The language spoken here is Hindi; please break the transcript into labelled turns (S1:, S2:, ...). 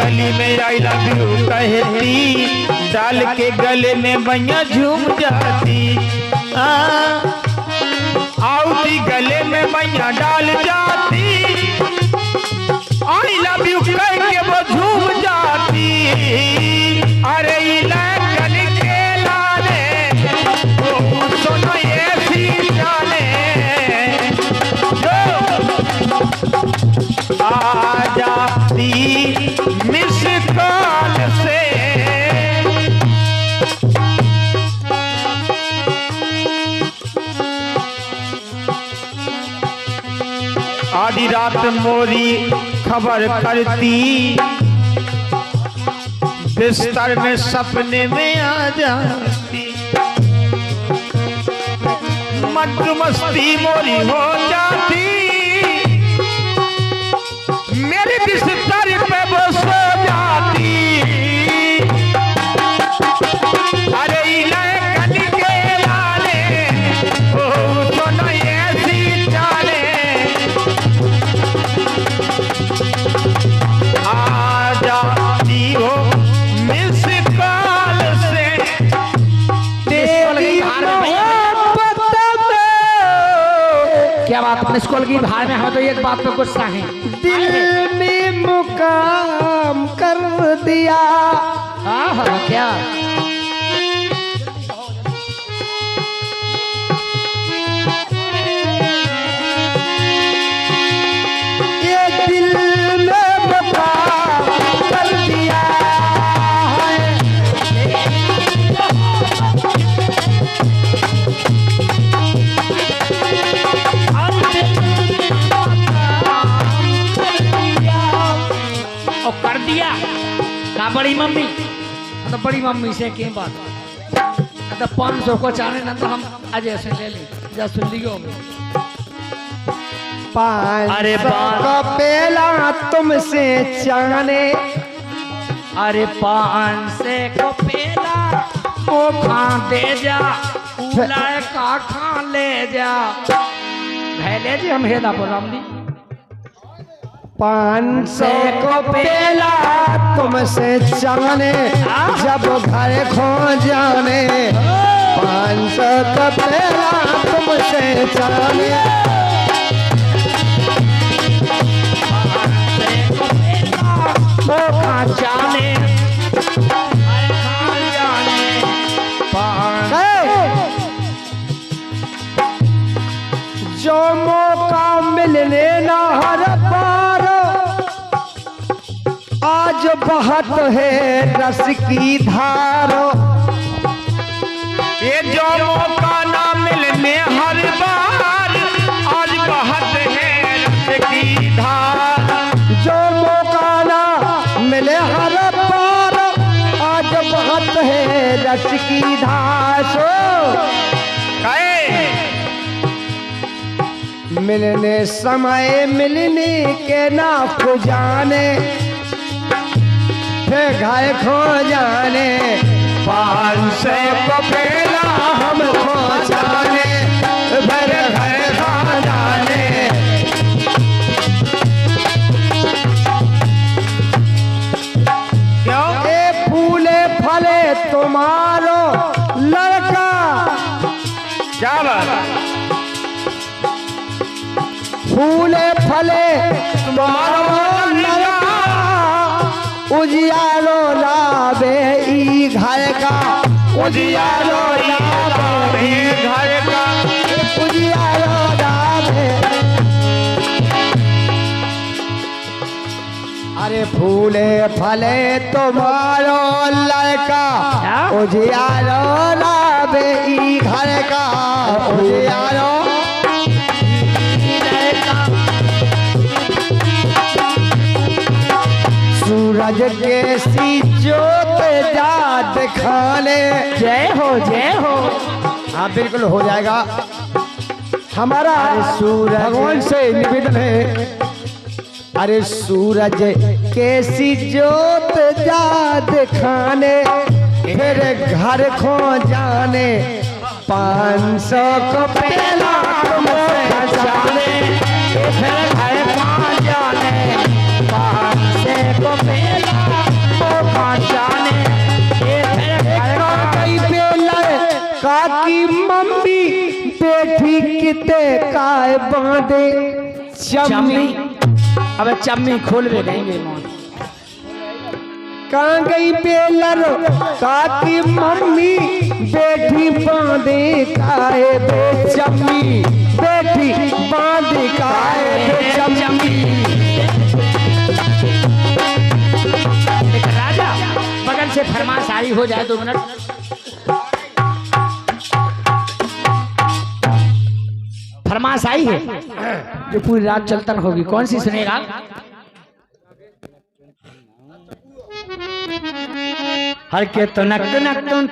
S1: गली में आई लव यू कहती, डाल के गले में मैया झूम जाती। आउती गले में मैया डाल जाती, आई लव यू कह के वो झूम जाती। अरे इलाकन के लाने वो सुनो ऐसी जाने आ जाती मिस कॉल से। आधी रात मोरी खबर करती, बिस्तर में सपने में आ जाती। मत मस्ती मोरी हो जाती, मेरे बिस्तर पे वो सो जाती। अरे इलाकन के लाले ओ सुनो ऐसी चाले, आ जाती हो मिस कॉल से। तेरी मोहब्बत
S2: क्या बात मिस कॉल की भार में हमें तो एक बात पे गुस्सा है,
S3: दिल में मुकाम कर दिया।
S2: हाँ क्या
S3: ये दिल में मुकाम कर दिया है।
S2: और कर दिया का बड़ी मम्मी, तो बड़ी मम्मी से क्या बात, तो 500 को चाहे ना तो हम आज ऐसे ले लें, जा सुन लियो।
S1: अरे
S3: 500 का पहला तुमसे चाहने,
S2: अरे 500 को पेला वो खा दे जा, उलाए का खा ले जा। भैले जी हम हेदा पर राम दी
S3: 500 को पहला तुमसे चाहने, जब घर खो जाने। 500 का पहला तुमसे चाहने,
S2: वो खा जाने
S3: जो मौका मिलने ना हर बार, आज बहत है रस की धार।
S1: ये जो मौका ना मिलने हर बार, आज बहत है रस की धार।
S3: जो मौका ना मिले हर बार, आज बहत है रस की धार। मिलने समय मिलने के ना जाने, फिर घर खो जाने।
S1: 500 को पहला हम खो जाने, फिर घर खो जाने। क्यों?
S3: ए फूले फले तुम्हारो लड़का,
S1: क्या बात?
S3: फूले फले तुम्हारो लड़का, उजियारो लावे ई घर का।
S1: उजियारो लावे घर का,
S3: उजियारो लावे। अरे फूले फले तुम्हारो लड़का, उजियारो लावे ई घर का। उजियारो सूरज के सी जोत जा दिखाने।
S2: जय हो जय हो।
S3: हाँ बिल्कुल हो जाएगा। हमारा सूरज भगवान से निवेदन है, अरे सूरज कैसी जोत जा दिखाने, फिर घर खो जाने। 500 को पहला तुमसे जाने, फिर घर खो जाने। 500 को पहला बांधे चम्मी।
S2: अबे चम्मी खोल भी देंगे मौन।
S3: कहाँ गई बेलर काकी मम्मी बेटी बांधे काहे बेचम्मी, बेटी बांधे काहे बेचम्मी।
S2: एक राजा बगल से फरमाश आई हो जाए 2 मिनट। फरमाश आई है जो पूरी रात चलतन होगी, कौन सी सुनेगा? हर के तो नक नक तुम